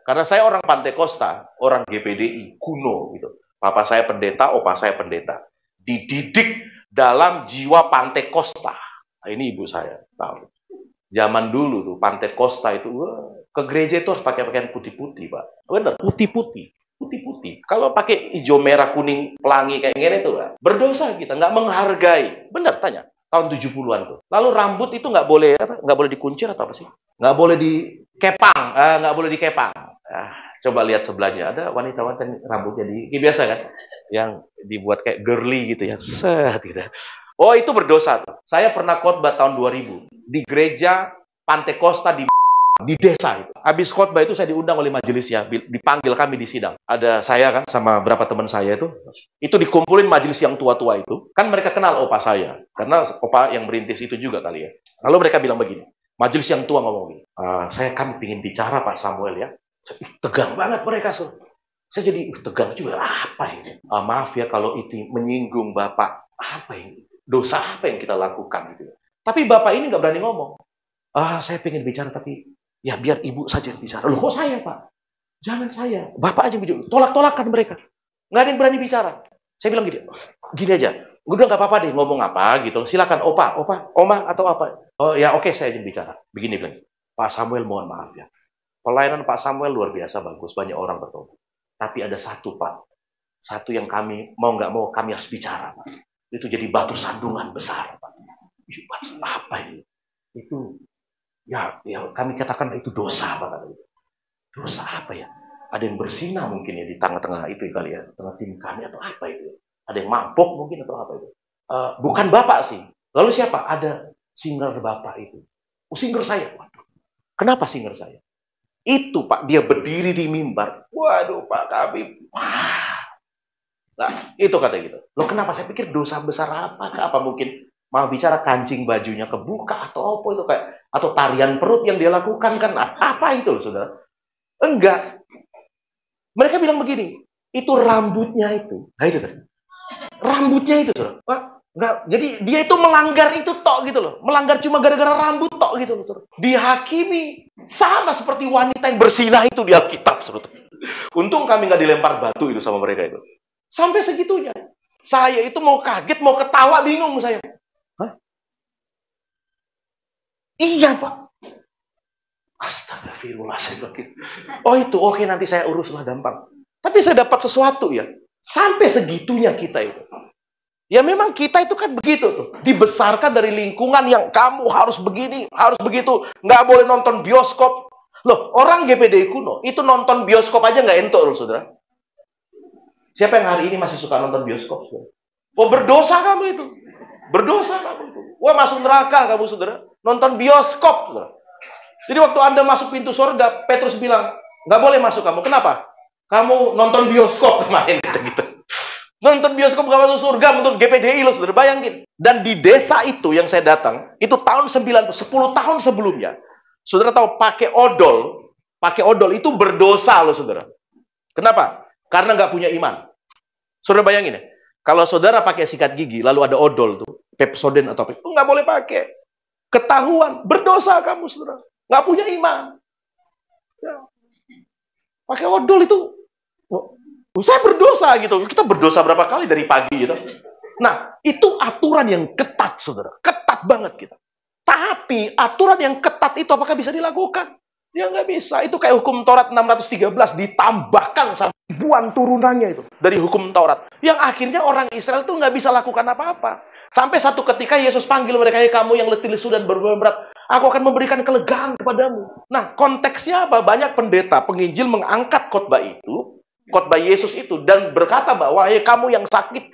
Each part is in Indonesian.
Karena saya orang Pantai Costa, orang GPDI kuno gitu. Papa saya pendeta, opa saya pendeta. Dididik dalam jiwa Pantai Costa. Nah, ini ibu saya tahu. Zaman dulu tuh Pantai Costa itu ke gereja itu harus pakai pakaian putih-putih, Pak. Benar, putih-putih. Putih-putih. Kalau pakai hijau, merah, kuning, pelangi kayak gini tuh, Pak, berdosa kita, nggak menghargai. Benar, tanya. Tahun 70-an tuh. Lalu rambut itu nggak boleh apa? Nggak boleh dikuncir atau apa sih? Nggak boleh dikepang, nggak boleh dikepang. Coba lihat sebelahnya, ada wanita-wanita rambutnya kayak biasa kan? Yang dibuat kayak girly gitu ya. Set gitu. Oh, itu berdosa tuh. Saya pernah khotbah tahun 2000 di gereja Pantai Costa di desa itu. Habis khotbah itu saya diundang oleh majelisnya, dipanggil kami di sidang. Ada saya kan sama beberapa teman saya itu dikumpulin majelis yang tua-tua itu. Kan mereka kenal opa saya, karena opa yang merintis itu juga kali ya. Lalu mereka bilang begini, majelis yang tua ngomong gini, kami ingin bicara Pak Samuel ya. Tegang banget mereka, Sur. Saya jadi tegang juga, apa ini? Maaf ya kalau itu menyinggung Bapak, apa ini? Dosa apa yang kita lakukan gitu. Tapi Bapak ini nggak berani ngomong. Saya pengen bicara tapi ya biar ibu saja yang bicara. Loh kok saya Pak? Jangan saya. Bapak aja bicara. Tolak-tolakan mereka. Nggak ada yang berani bicara. Saya bilang gini aja. Udah nggak apa-apa deh ngomong apa gitu. Silakan opa, oma atau apa. Oh ya oke, saya aja bicara. Begini bilang. Pak Samuel mohon maaf ya. Pelayanan Pak Samuel luar biasa bagus. Banyak orang bertobat. Tapi ada satu Pak. Satu yang kami mau nggak mau kami harus bicara Pak. Itu jadi batu sandungan besar Pak. Apa ini? Itu ya kami katakan itu dosa Pak. Dosa apa ya? Ada yang bersinah mungkin ya di tengah-tengah itu kali ya, tengah tim kami atau apa itu? Ada yang mabok mungkin atau apa itu? Bukan Bapak sih. Lalu siapa? Ada singer Bapak itu. Singer saya. Waduh. Kenapa singer saya? Itu Pak, dia berdiri di mimbar. Waduh Pak, kami nah, itu kata gitu. Loh kenapa? Saya pikir dosa besar apa? Apa mungkin mau bicara kancing bajunya kebuka atau apa itu kayak atau tarian perut yang dia lakukan kan apa itu Saudara? Enggak. Mereka bilang begini, itu rambutnya itu. Nah itu tadi. Rambutnya itu Saudara. Wah, enggak. Jadi dia itu melanggar itu tok gitu loh. Melanggar cuma gara-gara rambut tok gitu loh Saudara. Dihakimi sama seperti wanita yang bersinah itu di Alkitab Saudara. Untung kami nggak dilempar batu itu sama mereka itu. Sampai segitunya. Saya itu mau kaget, mau ketawa, bingung saya. Hah? Iya, Pak. Astagfirullah, saya bilang. Oh itu, oke nanti saya uruslah gampang. Tapi saya dapat sesuatu ya. Sampai segitunya kita itu. Ya memang kita itu kan begitu tuh. Dibesarkan dari lingkungan yang kamu harus begini, harus begitu. Nggak boleh nonton bioskop. Loh, orang GPDI kuno, itu nonton bioskop aja nggak entuk loh, Saudara. Siapa yang hari ini masih suka nonton bioskop? Oh, berdosa kamu itu. Berdosa kamu itu. Wah, masuk neraka kamu, Saudara. Nonton bioskop, Saudara. Jadi waktu Anda masuk pintu surga, Petrus bilang, nggak boleh masuk kamu. Kenapa? Kamu nonton bioskop kemarin. Gitu. Nonton bioskop nggak masuk surga menurut GPDI loh, Saudara. Bayangin. Dan di desa itu yang saya datang, itu tahun 10 tahun sebelumnya. Saudara tahu, pakai odol itu berdosa loh, Saudara. Kenapa? Karena nggak punya iman. Saudara bayangin ya, kalau saudara pakai sikat gigi, lalu ada odol tuh, Pepsodent atau apa, nggak boleh pakai. Ketahuan, berdosa kamu, saudara. Nggak punya iman. Ya. Pakai odol itu, saya berdosa gitu. Kita berdosa berapa kali dari pagi gitu. Nah, itu aturan yang ketat, saudara. Ketat banget kita. Tapi aturan yang ketat itu apakah bisa dilakukan? Ya nggak bisa. Itu kayak hukum Taurat 613 ditambahkan sama ribuan turunannya itu dari hukum Taurat. Yang akhirnya orang Israel tuh nggak bisa lakukan apa-apa. Sampai satu ketika Yesus panggil mereka, kamu yang letih lesu dan berbeban berat, aku akan memberikan kelegaan kepadamu. Nah, konteksnya apa? Banyak pendeta, penginjil mengangkat khotbah itu, khotbah Yesus itu, dan berkata bahwa kamu yang sakit,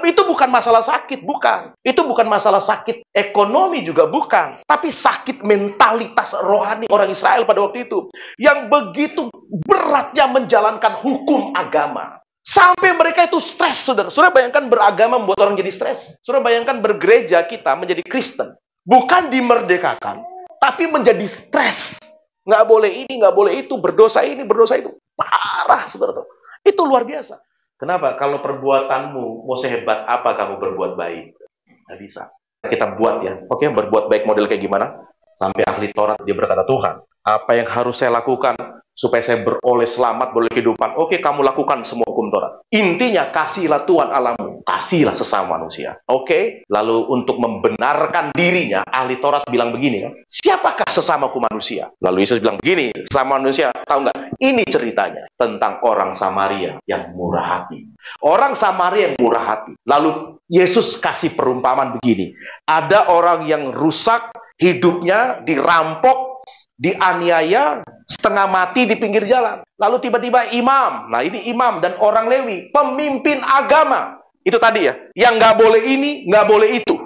itu bukan masalah sakit, bukan. Itu bukan masalah sakit ekonomi juga bukan. Tapi sakit mentalitas rohani orang Israel pada waktu itu. Yang begitu beratnya menjalankan hukum agama. Sampai mereka itu stres, saudara. Saudara bayangkan beragama membuat orang jadi stres. Saudara bayangkan bergereja kita menjadi Kristen. Bukan dimerdekakan, tapi menjadi stres. Nggak boleh ini, nggak boleh itu, berdosa ini, berdosa itu. Parah, saudara. Itu luar biasa. Kenapa? Kalau perbuatanmu mau sehebat apa kamu berbuat baik? Nggak bisa. Kita buat ya. Oke, berbuat baik model kayak gimana? Sampai ahli Taurat dia berkata, Tuhan, apa yang harus saya lakukan supaya saya beroleh selamat, beroleh kehidupan. Oke, kamu lakukan semua hukum Taurat. Intinya, kasihlah Tuhan Allahmu, kasihlah sesama manusia. Oke, lalu untuk membenarkan dirinya, ahli Taurat bilang begini, kan? Siapakah sesamaku manusia? Lalu Yesus bilang begini, sesama manusia, tahu nggak? Ini ceritanya tentang orang Samaria yang murah hati. Orang Samaria yang murah hati. Lalu Yesus kasih perumpamaan begini. Ada orang yang rusak, hidupnya dirampok, dianiaya, setengah mati di pinggir jalan. Lalu tiba-tiba imam, nah ini imam dan orang Lewi, pemimpin agama. Itu tadi ya, yang nggak boleh ini, nggak boleh itu.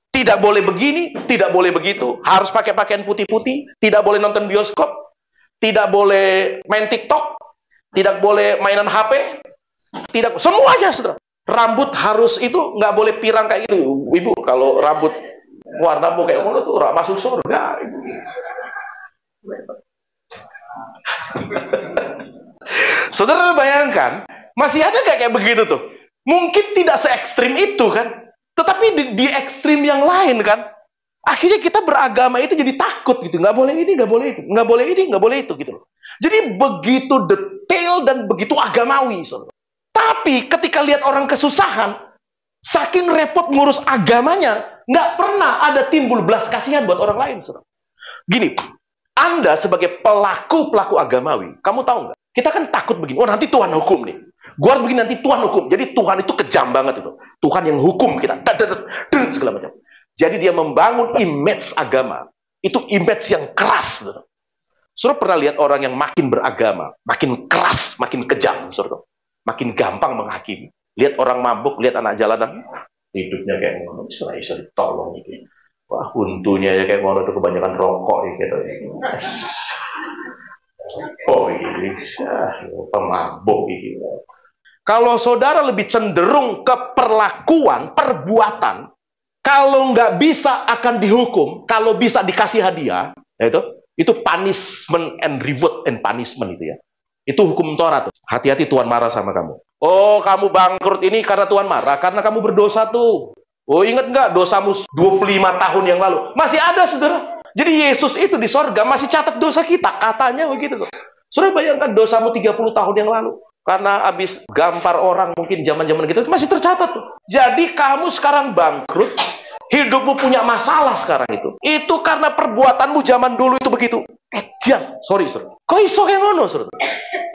Tidak boleh begini, tidak boleh begitu. Harus pakai pakaian putih-putih, tidak boleh nonton bioskop, tidak boleh main TikTok, tidak boleh mainan HP, tidak, semuanya saudara. Rambut harus itu, nggak boleh pirang kayak gitu. Ibu, kalau rambut warna kayak ngono tuh masuk surga. Ibu. Saudara bayangkan, masih ada gak kayak begitu tuh? Mungkin tidak se-ekstrim itu kan, tetapi di ekstrim yang lain kan, akhirnya kita beragama itu jadi takut gitu. Nggak boleh ini, nggak boleh itu, nggak boleh ini, nggak boleh itu gitu loh. Jadi begitu detail dan begitu agamawi, saudara. Tapi ketika lihat orang kesusahan, saking repot ngurus agamanya, nggak pernah ada timbul belas kasihan buat orang lain, saudara. Gini, Anda sebagai pelaku agamawi, kamu tahu nggak? Kita kan takut begini, oh nanti Tuhan hukum nih. Gua harus begini, nanti Tuhan hukum. Jadi Tuhan itu kejam banget itu. Tuhan yang hukum kita. Segala macam. Jadi dia membangun image agama. Itu image yang keras. Saudara pernah lihat orang yang makin beragama, makin keras, makin kejam, saudara. Makin gampang menghakimi. Lihat orang mabuk, lihat anak jalanan, hidupnya kayak ngono, bisa tolong gitu. Wah, untunya ya kayak ngono tuh kebanyakan rokok gitu. Oh ini pemabuk gitu. Kalau saudara lebih cenderung ke perlakuan, perbuatan, kalau nggak bisa akan dihukum, kalau bisa dikasih hadiah, itu punishment and reward and punishment itu ya. Itu hukum Taurat. Hati-hati Tuhan marah sama kamu. Oh, kamu bangkrut ini karena Tuhan marah, karena kamu berdosa tuh. Oh, ingat nggak dosamu 25 tahun yang lalu? Masih ada, saudara. Jadi Yesus itu di sorga masih catat dosa kita. Katanya begitu. Saudara bayangkan dosamu 30 tahun yang lalu. Karena habis gampar orang mungkin zaman-zaman gitu, itu masih tercatat tuh. Jadi kamu sekarang bangkrut, hidupmu punya masalah sekarang itu. Itu karena perbuatanmu zaman dulu itu begitu. Sorry. Kok iso kayak ngono, saudara?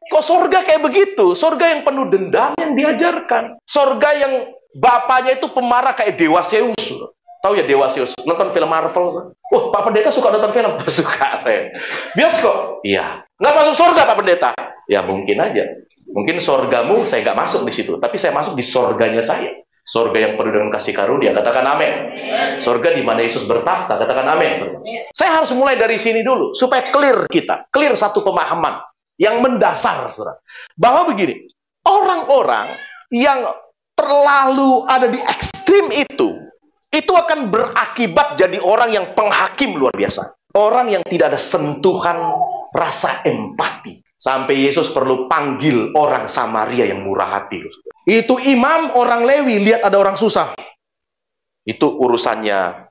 Kok sorga kayak begitu? Sorga yang penuh dendam yang diajarkan. Sorga yang bapaknya itu pemarah kayak Dewa Zeus. Tahu ya Dewa Zeus? Nonton film Marvel. Oh, Pak Pendeta suka nonton film? Suka saya. Bioskop? Iya. Nggak masuk sorga Pak Pendeta? Ya mungkin aja. Mungkin sorgamu saya nggak masuk di situ. Tapi saya masuk di sorganya saya. Sorga yang penuh dengan kasih karunia. Katakan amin. Sorga di mana Yesus bertakhta. Katakan amin. Saya harus mulai dari sini dulu. Supaya clear kita. Clear satu pemahaman. Yang mendasar. Saudara. Bahwa begini. Orang-orang yang terlalu ada di ekstrim itu akan berakibat jadi orang yang penghakim luar biasa. Orang yang tidak ada sentuhan rasa empati. Sampai Yesus perlu panggil orang Samaria yang murah hati. Itu imam orang Lewi, lihat ada orang susah. Itu urusannya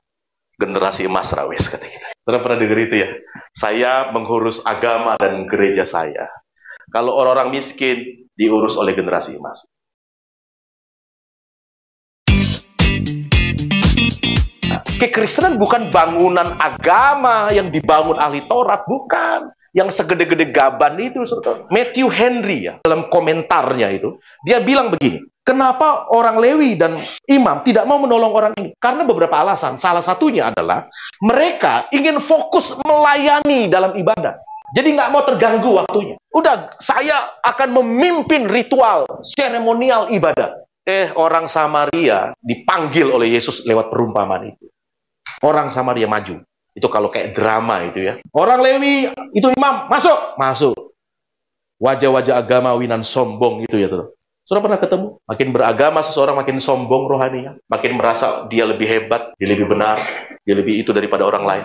generasi emas rawes, kata kita. Saudara pernah dengar itu ya? Saya mengurus agama dan gereja saya. Kalau orang-orang miskin, diurus oleh generasi emas. Kekristenan bukan bangunan agama yang dibangun ahli Taurat, bukan. Yang segede-gede gaban itu, saudara. Matthew Henry ya, dalam komentarnya itu, dia bilang begini, kenapa orang Lewi dan imam tidak mau menolong orang ini? Karena beberapa alasan. Salah satunya adalah mereka ingin fokus melayani dalam ibadah. Jadi nggak mau terganggu waktunya. Udah, saya akan memimpin ritual, seremonial ibadah. Orang Samaria dipanggil oleh Yesus lewat perumpamaan itu. Orang Samaria maju. Itu kalau kayak drama itu ya. Orang Lewi, itu imam, masuk. Wajah-wajah agamawi dan sombong itu ya. Saudara pernah ketemu? Makin beragama seseorang makin sombong rohaninya. Makin merasa dia lebih hebat, dia lebih benar, dia lebih itu daripada orang lain.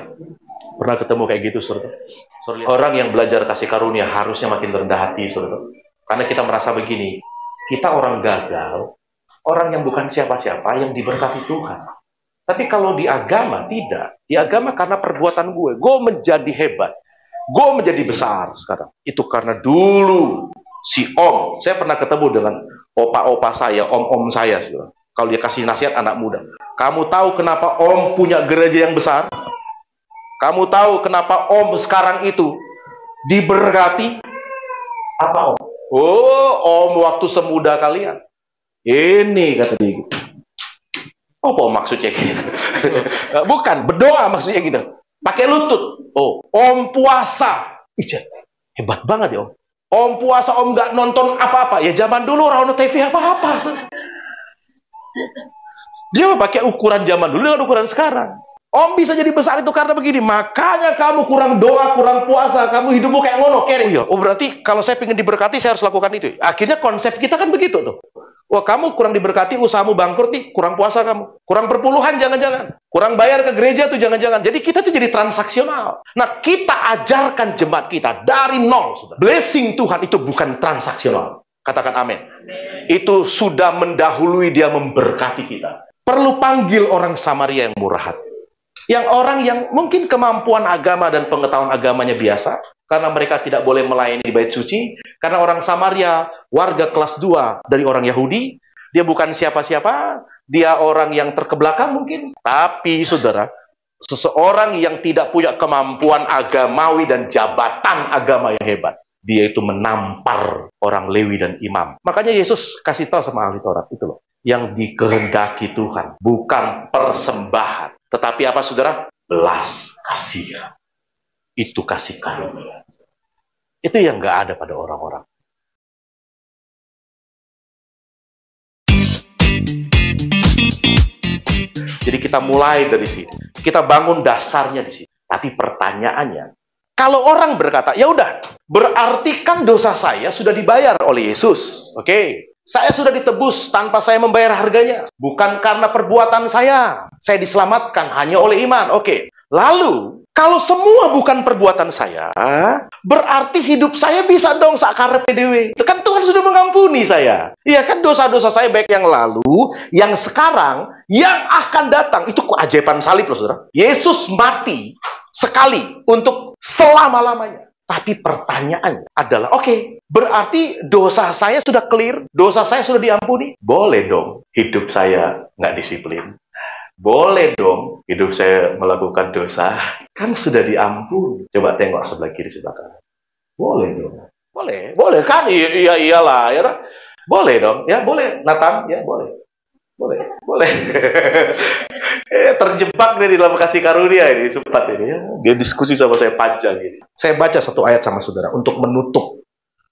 Pernah ketemu kayak gitu, saudara? Orang yang belajar kasih karunia harusnya makin rendah hati, saudara. Karena kita merasa begini, kita orang gagal, orang yang bukan siapa-siapa, yang diberkati Tuhan. Tapi kalau di agama, tidak. Di agama karena perbuatan gue menjadi hebat. Gue menjadi besar sekarang. Itu karena dulu si om, saya pernah ketemu dengan opa-opa saya, om-om saya. Kalau dia kasih nasihat anak muda. Kamu tahu kenapa om punya gereja yang besar? Kamu tahu kenapa om sekarang itu diberkati? Apa om? Oh, om waktu semuda kalian. Ini kata dia gitu. Apa maksudnya gitu? Bukan, berdoa maksudnya gitu. Pakai lutut. Oh, om puasa. Ih, hebat banget ya om. Om puasa, om nggak nonton apa-apa. Ya zaman dulu orang nonton TV apa-apa. Dia pakai ukuran zaman dulu dengan ukuran sekarang. Om bisa jadi besar itu karena begini. Makanya kamu kurang doa, kurang puasa. Kamu hidupmu kayak ngono. Oh iya, oh berarti kalau saya ingin diberkati, saya harus lakukan itu. Akhirnya konsep kita kan begitu tuh. Wah, kamu kurang diberkati, usahamu bangkrut nih, kurang puasa kamu. Kurang perpuluhan, jangan-jangan. Kurang bayar ke gereja tuh, jangan-jangan. Jadi kita tuh jadi transaksional. Nah, kita ajarkan jemaat kita dari nol. Sudah. Blessing Tuhan itu bukan transaksional. Katakan amin. Itu sudah mendahului dia memberkati kita. Perlu panggil orang Samaria yang murah hati. Yang orang yang mungkin kemampuan agama dan pengetahuan agamanya biasa. Karena mereka tidak boleh melayani di bait suci. Karena orang Samaria, warga kelas 2 dari orang Yahudi. Dia bukan siapa-siapa. Dia orang yang terkebelakang mungkin. Tapi saudara, seseorang yang tidak punya kemampuan agamawi dan jabatan agama yang hebat. Dia itu menampar orang Lewi dan imam. Makanya Yesus kasih tahu sama ahli Taurat itu loh. Yang dikehendaki Tuhan. Bukan persembahan. Tetapi apa saudara? Belas kasihan. Itu kasih karunia. Itu yang nggak ada pada orang-orang. Jadi kita mulai dari sini. Kita bangun dasarnya di sini. Tapi pertanyaannya, kalau orang berkata, ya udah, berarti kan dosa saya sudah dibayar oleh Yesus. Oke. Saya sudah ditebus tanpa saya membayar harganya. Bukan karena perbuatan saya. Saya diselamatkan hanya oleh iman. Oke. Lalu, kalau semua bukan perbuatan saya, berarti hidup saya bisa dong sakar PDW. Itu kan Tuhan sudah mengampuni saya. Iya kan dosa-dosa saya baik yang lalu, yang sekarang, yang akan datang. Itu keajaiban salib loh saudara. Yesus mati sekali untuk selama-lamanya. Tapi pertanyaannya adalah, oke, berarti dosa saya sudah clear, dosa saya sudah diampuni. Boleh dong hidup saya nggak disiplin. Boleh dong hidup saya melakukan dosa. Kan sudah diampuni. Coba tengok sebelah kiri, sebelah kanan. Boleh dong. Boleh kan? Iyalah. Ya, boleh dong. Ya boleh. Nathan, ya boleh. Boleh. Terjebak nih di dalam kasih karunia ini. Sempat ini ya. Dia diskusi sama saya panjang ini. Saya baca satu ayat sama saudara untuk menutup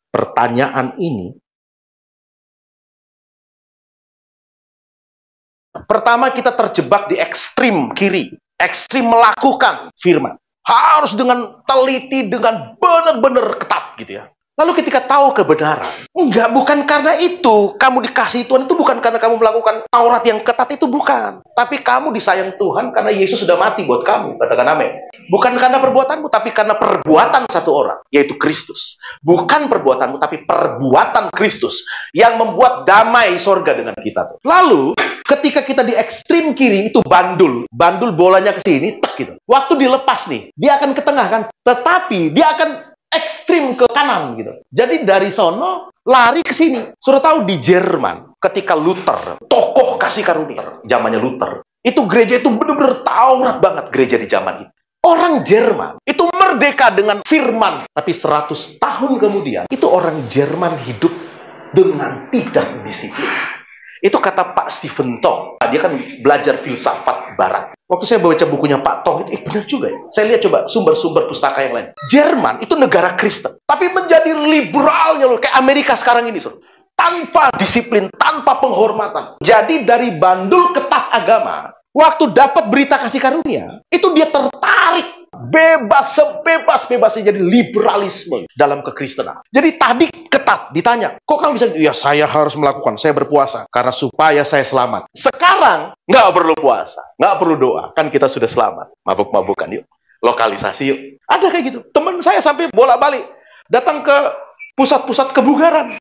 pertanyaan ini. Pertama, kita terjebak di ekstrim kiri. Ekstrim melakukan firman. Harus dengan teliti, dengan benar-benar ketat gitu ya. Lalu ketika tahu kebenaran, bukan karena itu kamu dikasih Tuhan, itu bukan karena kamu melakukan Taurat yang ketat, itu bukan. Tapi kamu disayang Tuhan karena Yesus sudah mati buat kamu. Katakan amin. Bukan karena perbuatanmu, tapi karena perbuatan satu orang, yaitu Kristus. Bukan perbuatanmu, tapi perbuatan Kristus yang membuat damai sorga dengan kita. Lalu, ketika kita di ekstrim kiri, itu bandul bolanya ke sini, tek gitu. Waktu dilepas nih, dia akan ke tengah kan, tetapi dia akan ekstrim ke kanan gitu. Jadi dari sono lari ke sini. Sudah tahu di Jerman ketika Luther, tokoh kasih karunia, zamannya Luther, itu gereja itu benar-benar Taurat banget gereja di zaman itu. Orang Jerman itu merdeka dengan firman, tapi 100 tahun kemudian itu orang Jerman hidup dengan tidak disiplin. Itu kata Pak Stephen Tong. Dia kan belajar filsafat barat. Waktu saya baca bukunya Pak Tong, itu benar juga ya. Saya lihat coba sumber-sumber pustaka yang lain. Jerman itu negara Kristen. Tapi menjadi liberalnya loh. Kayak Amerika sekarang ini. So. Tanpa disiplin, tanpa penghormatan. Jadi dari bandul ketat agama, waktu dapat berita kasih karunia, itu dia tertarik. Bebas, sebebas-bebasnya jadi liberalisme dalam kekristenan. Jadi tadi ketat, ditanya, kok kamu bisa? Ya saya harus melakukan, saya berpuasa karena supaya saya selamat. Sekarang nggak perlu puasa, nggak perlu doa, kan kita sudah selamat. Mabuk-mabukan yuk, lokalisasi yuk. Ada kayak gitu. Teman saya sampai bolak-balik datang ke pusat-pusat kebugaran.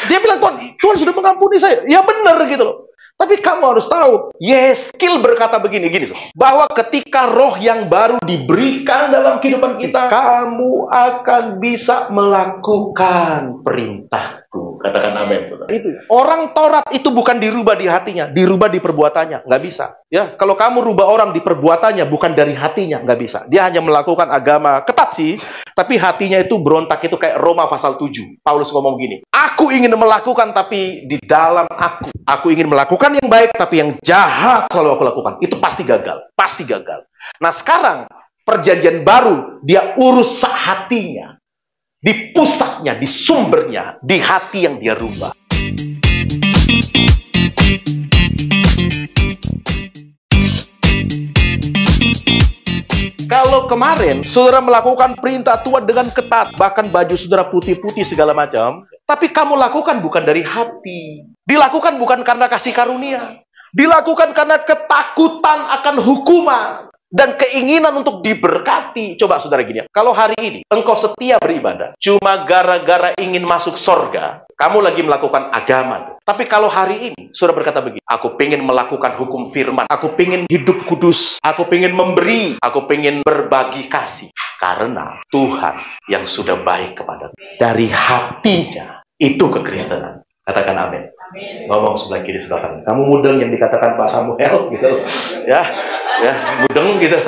Dia bilang, Tuhan sudah mengampuni saya. Ya benar gitu loh. Tapi kamu harus tahu, Yeskil berkata begini, bahwa ketika roh yang baru diberikan dalam kehidupan kita, kamu akan bisa melakukan perintahku. Katakan amin, saudara. Itu orang Taurat itu bukan dirubah di hatinya, dirubah di perbuatannya, nggak bisa. Ya, kalau kamu rubah orang di perbuatannya, bukan dari hatinya, nggak bisa. Dia hanya melakukan agama ketat sih, tapi hatinya itu berontak, itu kayak Roma pasal 7. Paulus ngomong gini, aku ingin melakukan, tapi di dalam aku ingin melakukan yang baik, tapi yang jahat selalu aku lakukan. Itu pasti gagal, pasti gagal. Nah sekarang, perjanjian baru, dia urus hatinya. Di pusatnya, di sumbernya, di hati yang dia rubah. Kalau kemarin saudara melakukan perintah Tuhan dengan ketat, bahkan baju saudara putih-putih segala macam, tapi kamu lakukan bukan dari hati. Dilakukan bukan karena kasih karunia. Dilakukan karena ketakutan akan hukuman dan keinginan untuk diberkati. Coba saudara gini, kalau hari ini engkau setia beribadah cuma gara-gara ingin masuk sorga, kamu lagi melakukan agama. Tapi kalau hari ini saudara berkata begini, aku pengen melakukan hukum firman, aku pengen hidup kudus, aku pengen memberi, aku pengen berbagi kasih, karena Tuhan yang sudah baik kepadamu. Dari hatinya, itu kekristenan. Katakan amin. Ngomong sebelah kiri sebelah kanan, kamu mudeng yang dikatakan Pak Samuel gitu, ya mudeng gitu.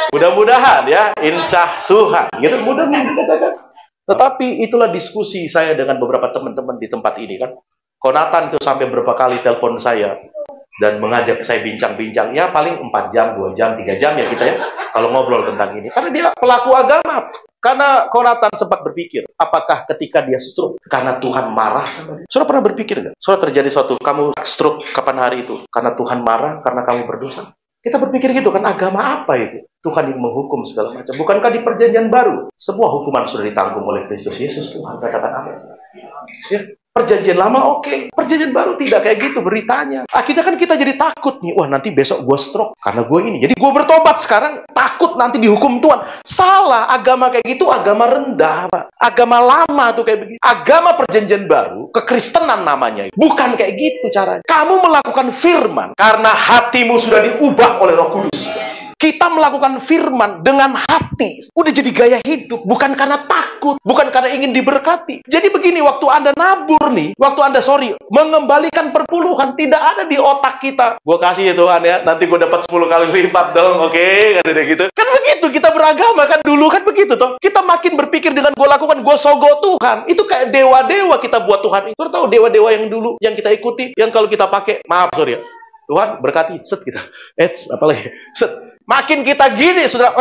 Mudah-mudahan ya, insya Tuhan gitu, mudeng yang dikatakan. Tetapi itulah diskusi saya dengan beberapa teman-teman di tempat ini kan. Konatan itu sampai berapa kali telepon saya dan mengajak saya bincang-bincang, ya paling 4 jam, 2 jam, 3 jam ya kita ya kalau ngobrol tentang ini. Karena dia pelaku agama. Karena Konatan sempat berpikir, apakah ketika dia stroke karena Tuhan marah sama dia? Saudara pernah berpikir nggak? Saudara terjadi suatu, kamu stroke kapan hari itu? Karena Tuhan marah, karena kamu berdosa. Kita berpikir gitu kan, agama apa itu? Tuhan yang menghukum segala macam. Bukankah di perjanjian baru semua hukuman sudah ditanggung oleh Kristus Yesus? Tuhan katakan amin. Ya. Perjanjian lama oke. Perjanjian baru tidak kayak gitu beritanya. Akhirnya kan kita jadi takut nih. Wah nanti besok gue stroke karena gue ini. Jadi gue bertobat sekarang, takut nanti dihukum Tuhan. Salah, agama kayak gitu agama rendah, Pak. Agama lama tuh kayak begitu. Agama perjanjian baru, kekristenan namanya. Bukan kayak gitu caranya. Kamu melakukan firman karena hatimu sudah diubah oleh Roh Kudus. Kita melakukan firman dengan hati. Udah jadi gaya hidup. Bukan karena takut. Bukan karena ingin diberkati. Jadi begini, waktu Anda nabur nih. Waktu Anda, mengembalikan perpuluhan. Tidak ada di otak kita. Gue kasih ya Tuhan ya. Nanti gue dapat 10 kali lipat dong. Oke, kata dia gitu. Kan begitu, kita beragama kan. Dulu kan begitu toh. Kita makin berpikir dengan gue lakukan, gue sogo Tuhan. Itu kayak dewa-dewa kita buat Tuhan. Itu tahu dewa-dewa yang dulu, yang kita ikuti. Yang kalau kita pakai, maaf ya. Tuhan berkati, set kita. Apalagi, set. Makin kita gini, saudara.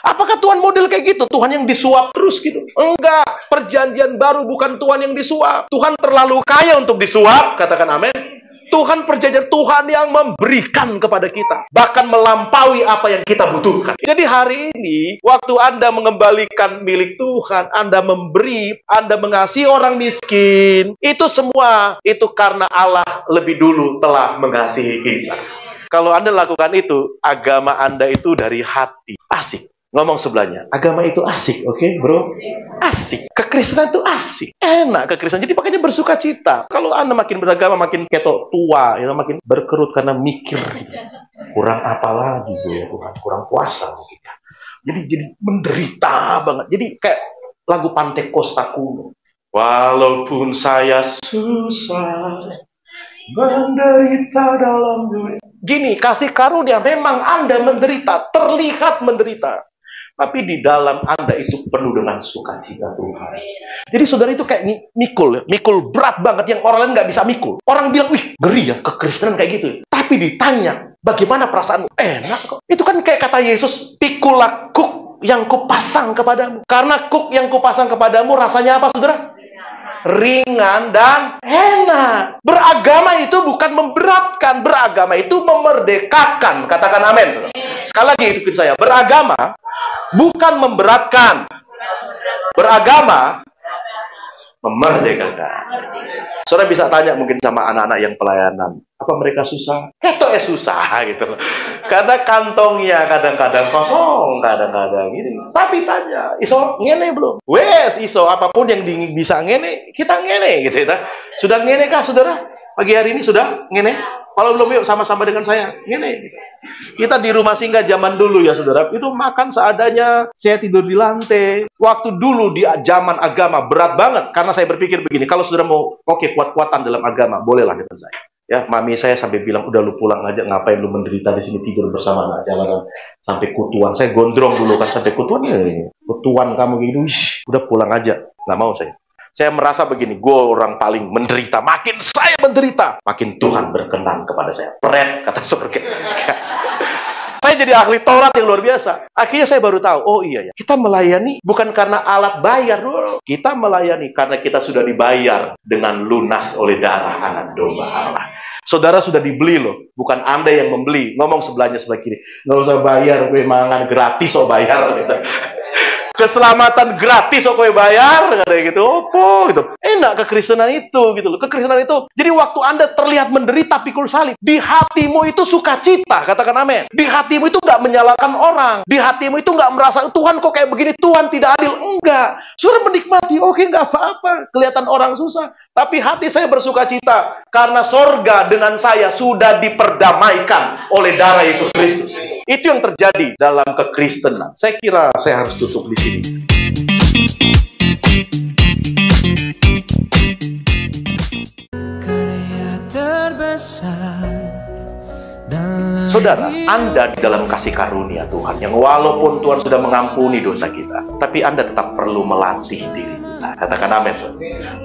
Apakah Tuhan model kayak gitu? Tuhan yang disuap terus gitu? Enggak. Perjanjian baru bukan Tuhan yang disuap. Tuhan terlalu kaya untuk disuap. Katakan amin. Tuhan perjanjian, Tuhan yang memberikan kepada kita. Bahkan melampaui apa yang kita butuhkan. Jadi hari ini, waktu Anda mengembalikan milik Tuhan, Anda memberi, Anda mengasihi orang miskin, itu semua, itu karena Allah lebih dulu telah mengasihi kita. Kalau Anda lakukan itu, agama Anda itu dari hati. Asik. Ngomong sebelahnya, agama itu asik, oke bro? Asik. Kekristenan itu asik. Enak kekristenan. Jadi makanya bersuka cita. Kalau Anda makin beragama, makin ketok tua, ya, makin berkerut karena mikir. Kurang apa lagi gue ya Tuhan? Kurang puasa mungkin. Jadi menderita banget. Jadi kayak lagu Pantai Costa kuno. Walaupun saya susah, menderita dalam dunia. Gini, kasih karunia memang Anda menderita, terlihat menderita. Tapi di dalam Anda itu penuh dengan sukacita Tuhan. Jadi saudara itu kayak mikul berat banget yang orang lain nggak bisa mikul. Orang bilang, wih ngeri ya kekristenan kayak gitu. Tapi ditanya, bagaimana perasaanmu? Enak kok. Itu kan kayak kata Yesus, pikulah kuk yang kupasang kepadamu. Karena kuk yang kupasang kepadamu rasanya apa saudara? Ringan dan enak. Beragama itu bukan memberatkan. Beragama itu memerdekakan. Katakan amin. Saudara. Sekali lagi ikutin saya. Beragama bukan memberatkan. Beragama memerdekakan. Saudara bisa tanya mungkin sama anak-anak yang pelayanan. Apa mereka susah? Susah gitu. Karena kantongnya kadang-kadang kosong, kadang-kadang gini. Tapi tanya, iso ngene belum? Wes, iso apapun yang bisa ngene, kita ngene gitu ya. Sudah ngene kah saudara? Pagi hari ini sudah ngene? Kalau belum, yuk sama-sama dengan saya. Ngene. Kita di rumah singgah zaman dulu ya saudara, itu makan seadanya, saya tidur di lantai. Waktu dulu di zaman agama berat banget, karena saya berpikir begini, kalau saudara mau kuat-kuatan dalam agama, bolehlah dengan saya. Ya, mami saya sampai bilang, udah lu pulang aja, ngapain lu menderita di sini tidur bersama anak jalanan sampai kutuan. Saya gondrong dulu kan sampai kutuan, kutuan kamu gitu, udah pulang aja, nggak mau saya. Saya merasa begini, gue orang paling menderita. Makin saya menderita, makin Tuhan berkenan kepada saya. Pret, kata surga. Saya jadi ahli Taurat yang luar biasa. Akhirnya saya baru tahu, oh iya ya, kita melayani bukan karena alat bayar. Kita melayani karena kita sudah dibayar dengan lunas oleh darah anak domba Allah. Saudara sudah dibeli loh, bukan Anda yang membeli. Ngomong sebelahnya sebelah kiri, nggak usah bayar, gue mangan gratis, oh bayar gitu. Keselamatan gratis kok kowe bayar kayak gitu. Opo gitu. Enak kekristenan itu gitu loh. Kekristenan itu. Jadi waktu Anda terlihat menderita pikul salib, di hatimu itu sukacita, katakan amin. Di hatimu itu nggak menyalahkan orang. Di hatimu itu nggak merasa Tuhan kok kayak begini, Tuhan tidak adil. Enggak. Sudah menikmati, oke nggak apa-apa. Kelihatan orang susah, tapi hati saya bersukacita karena sorga dengan saya sudah diperdamaikan oleh darah Yesus Kristus. Itu yang terjadi dalam kekristenan. Saya kira saya harus tutup di sini. Saudara, Anda di dalam kasih karunia Tuhan, yang walaupun Tuhan sudah mengampuni dosa kita, tapi Anda tetap perlu melatih diri kita. Katakan amin.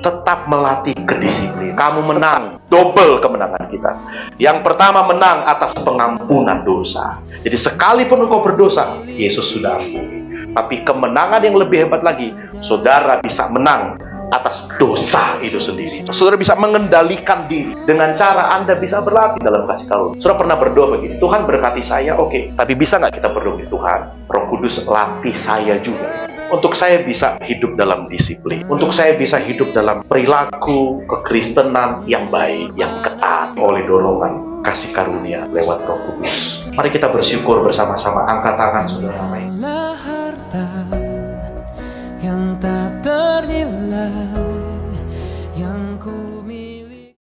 Tetap melatih kedisiplin. Kamu menang, double kemenangan kita. Yang pertama, menang atas pengampunan dosa. Jadi sekalipun engkau berdosa, Yesus sudah ampuni. Tapi kemenangan yang lebih hebat lagi, saudara bisa menang atas dosa itu sendiri. Saudara bisa mengendalikan diri dengan cara Anda bisa berlatih dalam kasih karunia. Saudara pernah berdoa begini, Tuhan berkati saya, oke. Tapi bisa nggak kita berdoa begini, Tuhan, Roh Kudus latih saya juga. Untuk saya bisa hidup dalam disiplin. Untuk saya bisa hidup dalam perilaku kekristenan yang baik, yang ketat oleh dorongan kasih karunia lewat Roh Kudus. Mari kita bersyukur bersama-sama, angkat tangan saudara. Yang tak ternilai, yang ku